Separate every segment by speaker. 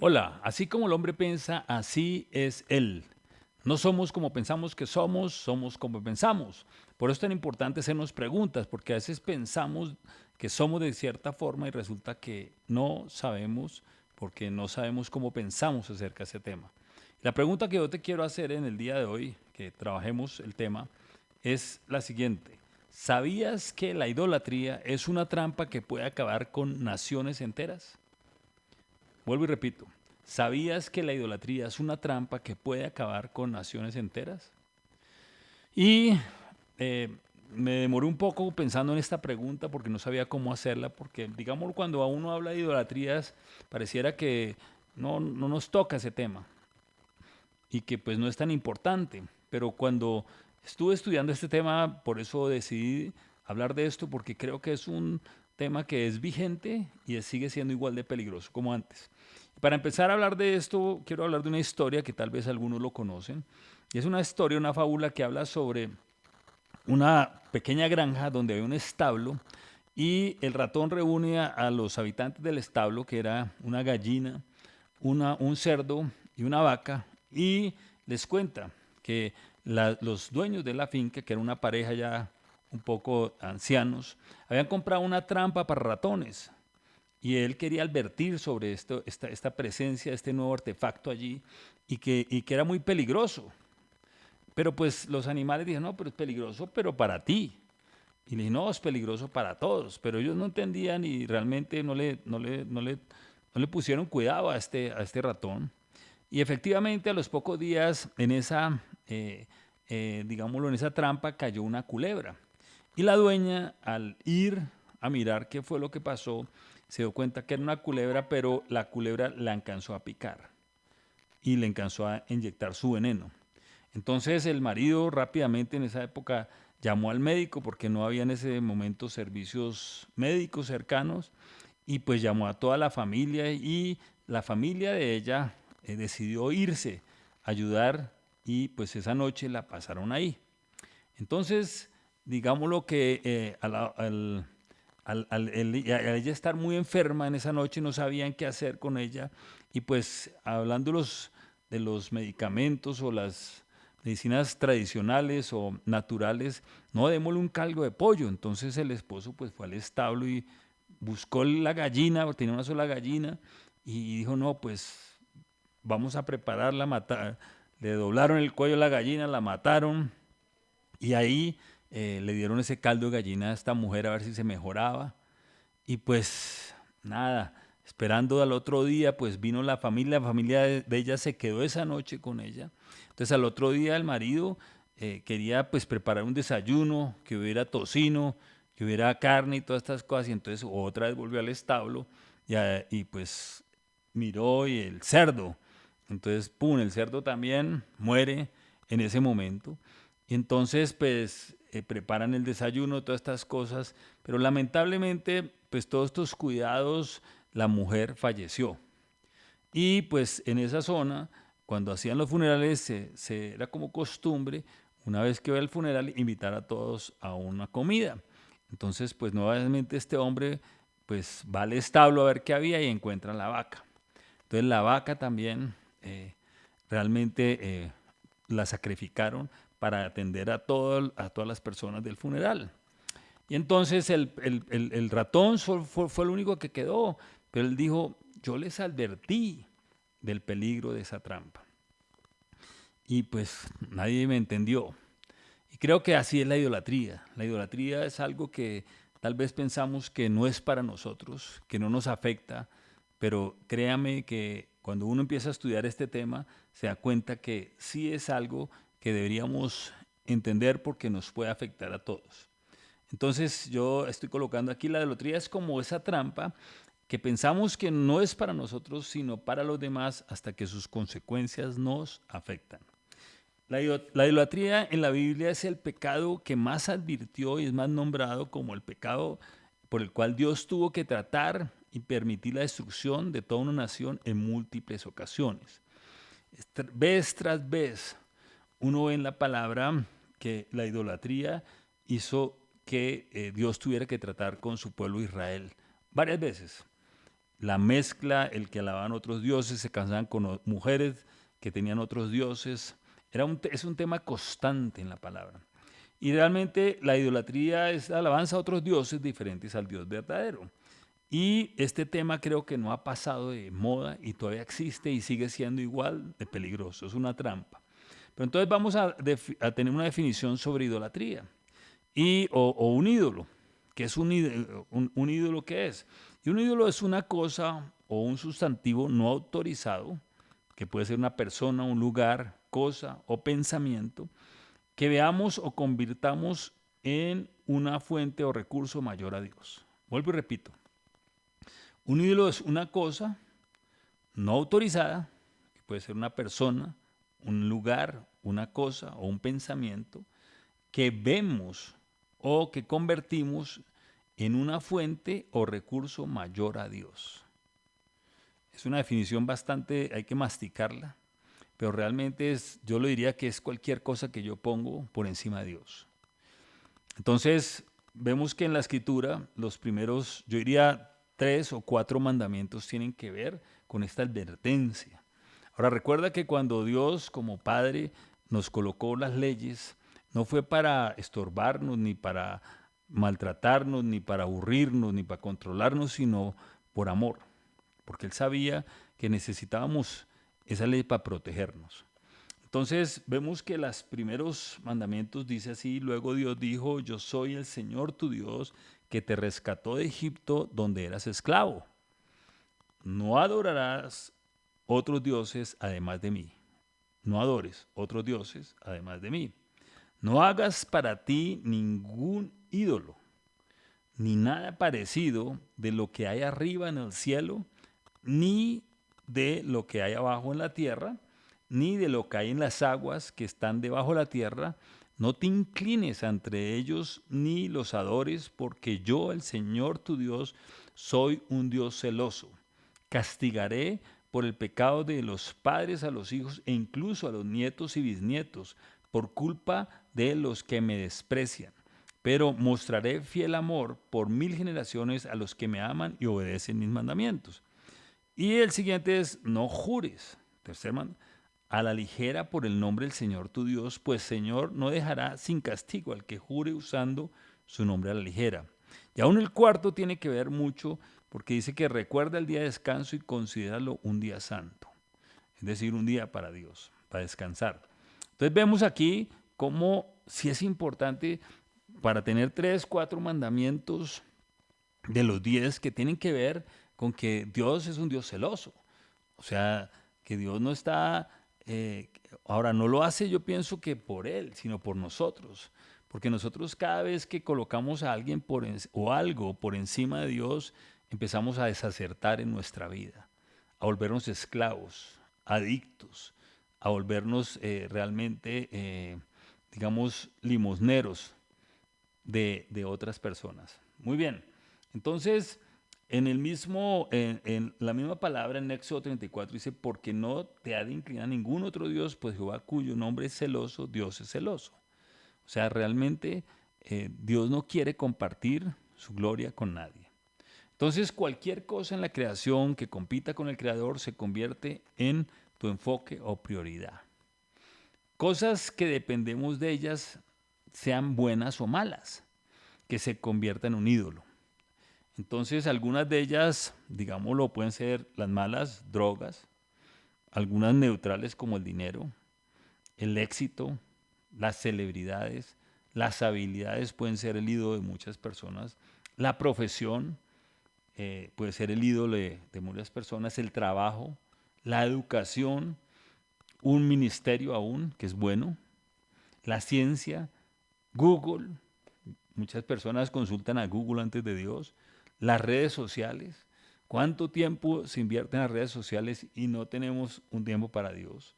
Speaker 1: Hola, así como el hombre piensa, así es él. No somos como pensamos que somos, somos como pensamos. Por eso es tan importante hacernos preguntas, porque a veces pensamos que somos de cierta forma y resulta que no sabemos, porque no sabemos cómo pensamos acerca de ese tema. La pregunta que yo te quiero hacer en el día de hoy, que trabajemos el tema, es la siguiente. ¿Sabías que la idolatría es una trampa que puede acabar con naciones enteras? Vuelvo y repito, ¿sabías que la idolatría es una trampa que puede acabar con naciones enteras? Y eh, me demoré un poco pensando en esta pregunta porque no sabía cómo hacerla, porque digamos cuando a uno habla de idolatrías pareciera que no nos toca ese tema y que pues no es tan importante, pero cuando estuve estudiando este tema, por eso decidí hablar de esto, porque creo que es un tema que es vigente y sigue siendo igual de peligroso como antes. Para empezar a hablar de esto, quiero hablar de una historia que tal vez algunos lo conocen. Y es una historia, una fábula que habla sobre una pequeña granja donde había un establo y el ratón reúne a los habitantes del establo, que era una gallina, un cerdo y una vaca, y les cuenta que los dueños de la finca, que era una pareja ya un poco ancianos, habían comprado una trampa para ratones y él quería advertir sobre esta presencia, este nuevo artefacto allí, y que era muy peligroso. Pero pues los animales dijeron, no, pero es peligroso, pero para ti. Y le dije, no, es peligroso para todos. Pero ellos no entendían y realmente no le pusieron cuidado a este ratón. Y efectivamente a los pocos días digámoslo, en esa trampa cayó una culebra. Y la dueña, al ir a mirar qué fue lo que pasó, se dio cuenta que era una culebra, pero la culebra la alcanzó a picar y le alcanzó a inyectar su veneno. Entonces el marido rápidamente en esa época llamó al médico porque no había en ese momento servicios médicos cercanos y pues llamó a toda la familia y la familia de ella decidió irse a ayudar y pues esa noche la pasaron ahí. Entonces, digámoslo que al ella estar muy enferma en esa noche no sabían qué hacer con ella y pues hablando de los medicamentos o las medicinas tradicionales o naturales, no, démosle un caldo de pollo. Entonces el esposo pues fue al establo y buscó la gallina, tenía una sola gallina y dijo, no, pues vamos a prepararla, matar. Le doblaron el cuello a la gallina, la mataron y ahí le dieron ese caldo de gallina a esta mujer a ver si se mejoraba. Y pues nada, esperando al otro día, pues vino la familia de ella se quedó esa noche con ella. Entonces al otro día el marido quería pues preparar un desayuno, que hubiera tocino, que hubiera carne y todas estas cosas. Y entonces otra vez volvió al establo y pues miró y el cerdo. Entonces, pum, el cerdo también muere en ese momento. Y entonces, pues, preparan el desayuno, todas estas cosas, pero lamentablemente, pues, todos estos cuidados, la mujer falleció. Y pues en esa zona, cuando hacían los funerales, era como costumbre, una vez que va el funeral, invitar a todos a una comida. Entonces, pues nuevamente este hombre, pues va al establo a ver qué había y encuentra la vaca. Entonces la vaca también realmente la sacrificaron para atender a todas las personas del funeral. Y entonces el ratón fue el único que quedó, pero él dijo, yo les advertí del peligro de esa trampa. Y pues nadie me entendió. Y creo que así es la idolatría. La idolatría es algo que tal vez pensamos que no es para nosotros, que no nos afecta, pero créame que cuando uno empieza a estudiar este tema, se da cuenta que sí es algo que deberíamos entender porque nos puede afectar a todos. Entonces yo estoy colocando aquí la idolatría es como esa trampa que pensamos que no es para nosotros, sino para los demás hasta que sus consecuencias nos afectan. La idolatría en la Biblia es el pecado que más advirtió y es más nombrado como el pecado por el cual Dios tuvo que tratar y permitir la destrucción de toda una nación en múltiples ocasiones. Vez tras vez uno ve en la palabra que la idolatría hizo que Dios tuviera que tratar con su pueblo Israel varias veces. la mezcla, el que alababan otros dioses, se casaban con mujeres que tenían otros dioses. Es un tema constante en la palabra. Y realmente la idolatría es la alabanza a otros dioses diferentes al Dios verdadero. Y este tema creo que no ha pasado de moda y todavía existe y sigue siendo igual de peligroso, es una trampa. Pero entonces vamos a tener una definición sobre idolatría o un ídolo. ¿Qué es un ídolo? ¿Qué es? Y un ídolo es una cosa o un sustantivo no autorizado, que puede ser una persona, un lugar, cosa o pensamiento, que veamos o convirtamos en una fuente o recurso mayor a Dios. Vuelvo y repito. Un ídolo es una cosa no autorizada, que puede ser una persona, un lugar, una cosa o un pensamiento, que vemos o que convertimos en una fuente o recurso mayor a Dios. Es una definición bastante, hay que masticarla, pero realmente yo lo diría que es cualquier cosa que yo pongo por encima de Dios. Entonces, vemos que en la escritura los primeros, yo diría 3 o 4 mandamientos tienen que ver con esta advertencia. Ahora recuerda que cuando Dios como Padre nos colocó las leyes, no fue para estorbarnos, ni para maltratarnos, ni para aburrirnos, ni para controlarnos, sino por amor, porque Él sabía que necesitábamos esa ley para protegernos. Entonces vemos que los primeros mandamientos dice así, luego Dios dijo, yo soy el Señor tu Dios que te rescató de Egipto donde eras esclavo. No adorarás otros dioses además de mí. No adores otros dioses además de mí. No hagas para ti ningún ídolo, ni nada parecido de lo que hay arriba en el cielo, ni de lo que hay abajo en la tierra, ni de lo que hay en las aguas que están debajo de la tierra. No te inclines ante ellos, ni los adores, porque yo, el Señor tu Dios, soy un Dios celoso. Castigaré por el pecado de los padres a los hijos e incluso a los nietos y bisnietos, por culpa de los que me desprecian. Pero mostraré fiel amor por 1000 generaciones a los que me aman y obedecen mis mandamientos. Y el siguiente es, no jures, tercer a la ligera por el nombre del Señor tu Dios, pues Señor no dejará sin castigo al que jure usando su nombre a la ligera. Y aún el cuarto tiene que ver mucho porque dice que recuerda el día de descanso y considéralo un día santo, es decir, un día para Dios, para descansar. Entonces vemos aquí cómo sí es importante para tener 3, 4 mandamientos de los 10 que tienen que ver con que Dios es un Dios celoso. O sea, que Dios no está, ahora no lo hace yo pienso que por Él, sino por nosotros. Porque nosotros cada vez que colocamos a alguien o algo por encima de Dios, empezamos a desacertar en nuestra vida, a volvernos esclavos, adictos, a volvernos realmente, digamos, limosneros de otras personas. Muy bien. Entonces, en la misma palabra en Éxodo 34 dice, porque no te ha de inclinar ningún otro Dios, pues Jehová cuyo nombre es celoso, Dios es celoso. O sea, realmente Dios no quiere compartir su gloria con nadie. Entonces, cualquier cosa en la creación que compita con el Creador se convierte en tu enfoque o prioridad. Cosas que dependemos de ellas, sean buenas o malas, que se conviertan en un ídolo. Entonces, algunas de ellas, digámoslo, pueden ser las malas, drogas, algunas neutrales como el dinero, el éxito, las celebridades, las habilidades pueden ser el ídolo de muchas personas, la profesión puede ser el ídolo de muchas personas, el trabajo, la educación, un ministerio aún, que es bueno, la ciencia, Google, muchas personas consultan a Google antes de Dios, las redes sociales. ¿Cuánto tiempo se invierte en las redes sociales y no tenemos un tiempo para Dios?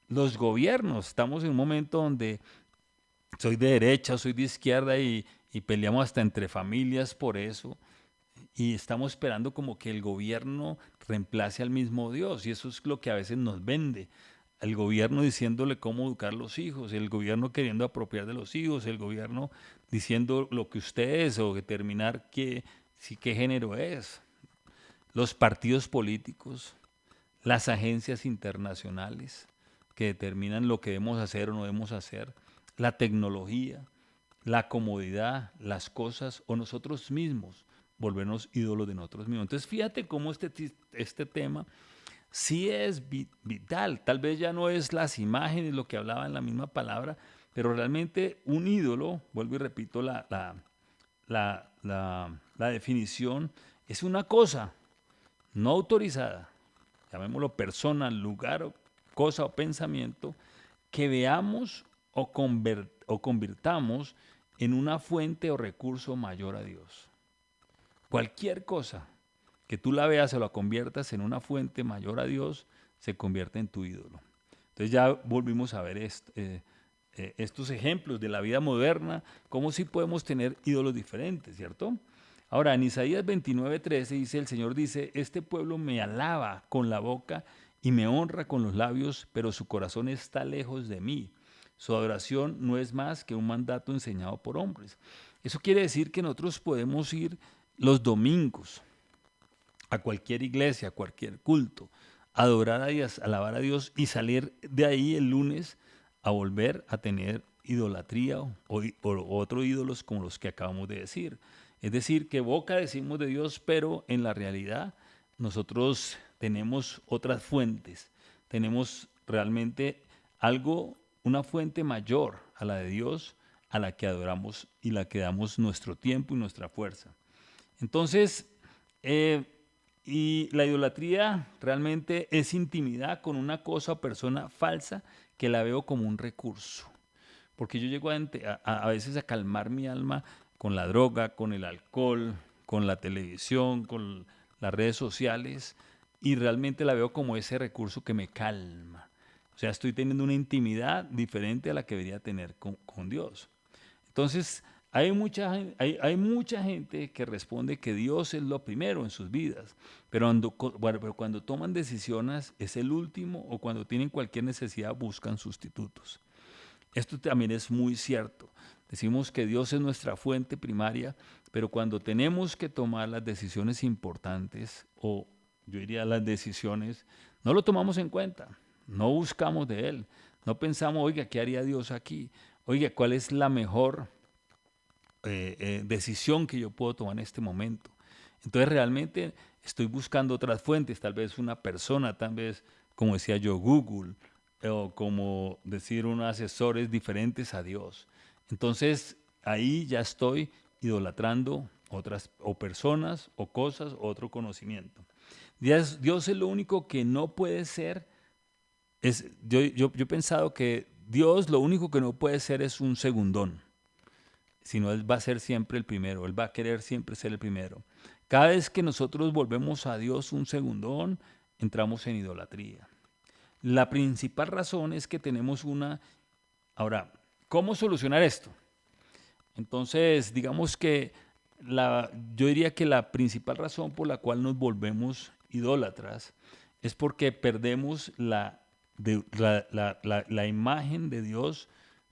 Speaker 1: Los gobiernos, estamos en un momento donde soy de derecha, soy de izquierda y peleamos hasta entre familias por eso. Y estamos esperando como que el gobierno reemplace al mismo Dios. Y eso es lo que a veces nos vende. El gobierno diciéndole cómo educar a los hijos, el gobierno queriendo apropiar de los hijos, el gobierno diciendo lo que usted es o determinar qué género es. los partidos políticos, las agencias internacionales que determinan lo que debemos hacer o no debemos hacer, la tecnología, la comodidad, las cosas o nosotros mismos volvernos ídolos de nosotros mismos. Entonces fíjate cómo este tema sí es vital. Tal vez ya no es las imágenes lo que hablaba en la misma palabra, pero realmente un ídolo, vuelvo y repito la definición, es una cosa no autorizada, llamémoslo persona, lugar, cosa o pensamiento, que veamos o convirtamos en una fuente o recurso mayor a Dios. Cualquier cosa que tú la veas o la conviertas en una fuente mayor a Dios, se convierte en tu ídolo. Entonces ya volvimos a ver estos ejemplos de la vida moderna, cómo sí podemos tener ídolos diferentes, ¿cierto? Ahora, en Isaías 29:13 dice, el Señor dice, este pueblo me alaba con la boca y me honra con los labios, pero su corazón está lejos de mí. Su adoración no es más que un mandato enseñado por hombres. Eso quiere decir que nosotros podemos ir los domingos a cualquier iglesia, a cualquier culto, adorar a Dios, alabar a Dios y salir de ahí el lunes a volver a tener idolatría o otros ídolos como los que acabamos de decir. Es decir, que boca decimos de Dios, pero en la realidad nosotros tenemos otras fuentes, tenemos realmente algo, una fuente mayor a la de Dios, a la que adoramos y la que damos nuestro tiempo y nuestra fuerza. Entonces, eh, y la idolatría realmente es intimidad con una cosa o persona falsa que la veo como un recurso. Porque yo llego a veces a calmar mi alma con la droga, con el alcohol, con la televisión, con las redes sociales, y realmente la veo como ese recurso que me calma. O sea, estoy teniendo una intimidad diferente a la que debería tener con Dios. Entonces, hay mucha gente que responde que Dios es lo primero en sus vidas, pero cuando toman decisiones es el último o cuando tienen cualquier necesidad buscan sustitutos. Esto también es muy cierto. Decimos que Dios es nuestra fuente primaria, pero cuando tenemos que tomar las decisiones importantes, o yo diría las decisiones, no lo tomamos en cuenta, no buscamos de Él, no pensamos, oiga, ¿qué haría Dios aquí? Oiga, ¿cuál es la mejor decisión que yo puedo tomar en este momento? Entonces realmente estoy buscando otras fuentes, tal vez una persona, tal vez, como decía yo, Google, o como decir unos asesores diferentes a Dios. Entonces ahí ya estoy idolatrando otras o personas o cosas o otro conocimiento. Dios es lo único que no puede ser. Yo he pensado que Dios lo único que no puede ser es un segundón, sino Él va a ser siempre el primero, Él va a querer siempre ser el primero. Cada vez que nosotros volvemos a Dios un segundón, entramos en idolatría. La principal razón es que tenemos una... Ahora, ¿cómo solucionar esto? Entonces, digamos que yo diría que la principal razón por la cual nos volvemos idólatras es porque perdemos la imagen de Dios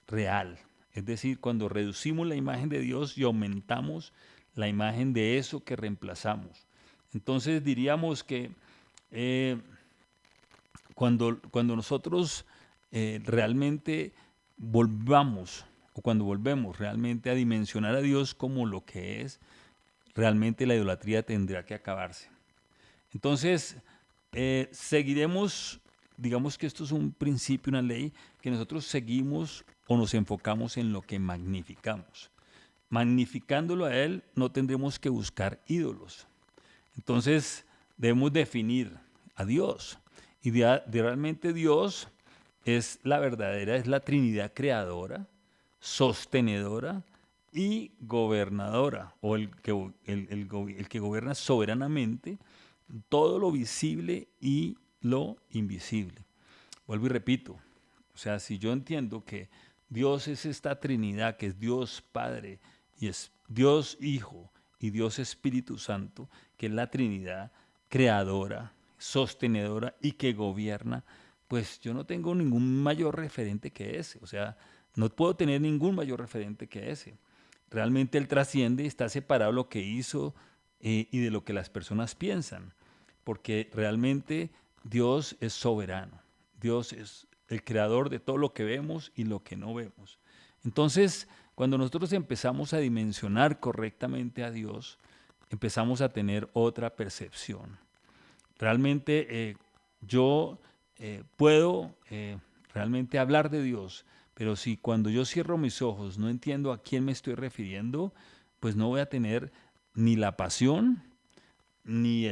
Speaker 1: real. Es decir, cuando reducimos la imagen de Dios y aumentamos la imagen de eso que reemplazamos. Entonces diríamos que eh, cuando nosotros realmente volvamos, o cuando volvemos realmente a dimensionar a Dios como lo que es, realmente la idolatría tendrá que acabarse. Entonces, seguiremos, digamos que esto es un principio, una ley, que nosotros seguimos o nos enfocamos en lo que magnificamos. Magnificándolo a Él, no tendremos que buscar ídolos. Entonces, debemos definir a Dios. Y realmente Dios es la verdadera, es la Trinidad creadora, sostenedora y gobernadora, o el que gobierna soberanamente todo lo visible y lo invisible. Vuelvo y repito, o sea, si yo entiendo que Dios es esta Trinidad, que es Dios Padre y es Dios Hijo y Dios Espíritu Santo, que es la Trinidad creadora, sostenedora y que gobierna, pues yo no tengo ningún mayor referente que ese. O sea, no puedo tener ningún mayor referente que ese. Realmente Él trasciende y está separado de lo que hizo y de lo que las personas piensan. porque realmente Dios es soberano. Dios es el creador de todo lo que vemos y lo que no vemos. Entonces, cuando nosotros empezamos a dimensionar correctamente a Dios, empezamos a tener otra percepción. Realmente yo puedo realmente hablar de Dios, pero si cuando yo cierro mis ojos no entiendo a quién me estoy refiriendo, pues no voy a tener ni la pasión, ni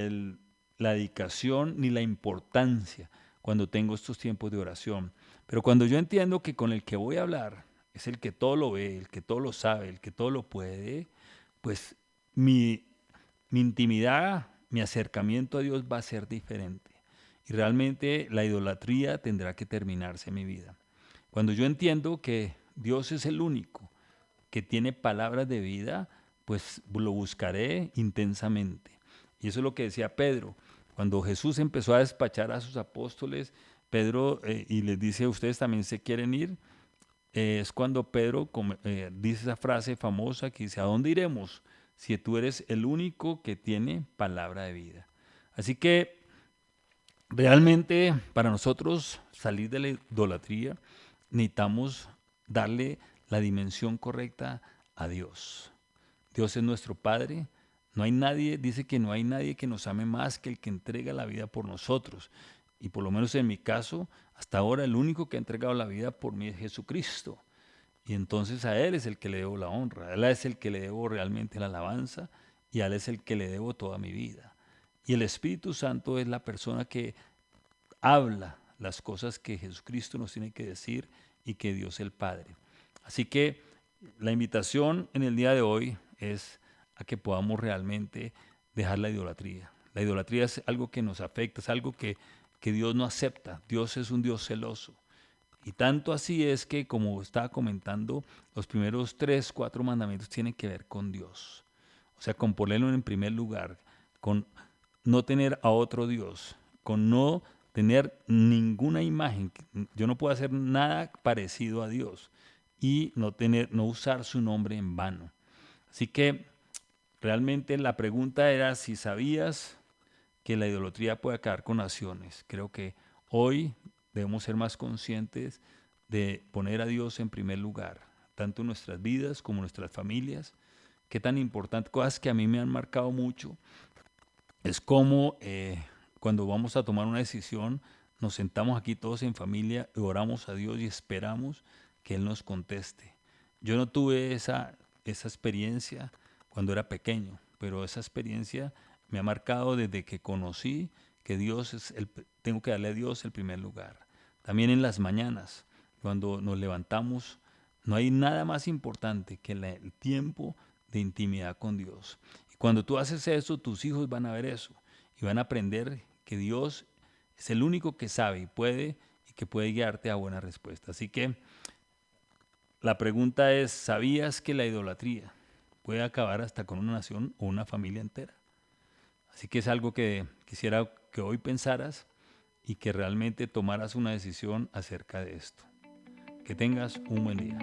Speaker 1: la dedicación, ni la importancia cuando tengo estos tiempos de oración. Pero cuando yo entiendo que con el que voy a hablar es el que todo lo ve, el que todo lo sabe, el que todo lo puede, pues mi, mi intimidad, mi acercamiento a Dios va a ser diferente. Y realmente la idolatría tendrá que terminarse en mi vida. Cuando yo entiendo que Dios es el único que tiene palabras de vida, pues lo buscaré intensamente. Y eso es lo que decía Pedro. Cuando Jesús empezó a despachar a sus apóstoles, Pedro, y les dice, ¿ustedes también se quieren ir? Es cuando Pedro dice esa frase famosa que dice, ¿a dónde iremos si tú eres el único que tiene palabra de vida? Así que realmente para nosotros salir de la idolatría necesitamos darle la dimensión correcta a Dios. Dios es nuestro Padre. No hay nadie, dice que no hay nadie que nos ame más que el que entrega la vida por nosotros. Y por lo menos en mi caso, hasta ahora el único que ha entregado la vida por mí es Jesucristo. Y entonces a Él es el que le debo la honra, a Él es el que le debo realmente la alabanza y a Él es el que le debo toda mi vida. Y el Espíritu Santo es la persona que habla las cosas que Jesucristo nos tiene que decir y que Dios el Padre. Así que la invitación en el día de hoy es a que podamos realmente dejar la idolatría. La idolatría es algo que nos afecta, es algo que Dios no acepta. Dios es un Dios celoso. Y tanto así es que, como estaba comentando, los primeros 3, 4 mandamientos tienen que ver con Dios. O sea, con ponerlo en primer lugar, con no tener a otro Dios, con no tener ninguna imagen. Yo no puedo hacer nada parecido a Dios y no usar su nombre en vano. Así que realmente la pregunta era si sabías que la idolatría puede acabar con naciones. Creo que hoy debemos ser más conscientes de poner a Dios en primer lugar, tanto en nuestras vidas como en nuestras familias. Qué tan importante, cosas que a mí me han marcado mucho, es como cuando vamos a tomar una decisión, nos sentamos aquí todos en familia, oramos a Dios y esperamos que Él nos conteste. Yo no tuve esa experiencia cuando era pequeño, pero esa experiencia me ha marcado desde que conocí que tengo que darle a Dios el primer lugar. También en las mañanas, cuando nos levantamos, no hay nada más importante que el tiempo de intimidad con Dios. Y cuando tú haces eso, tus hijos van a ver eso y van a aprender que Dios es el único que sabe y que puede guiarte a buena respuesta. Así que la pregunta es, ¿sabías que la idolatría puede acabar hasta con una nación o una familia entera? Así que es algo que quisiera que hoy pensaras y que realmente tomaras una decisión acerca de esto. Que tengas un buen día.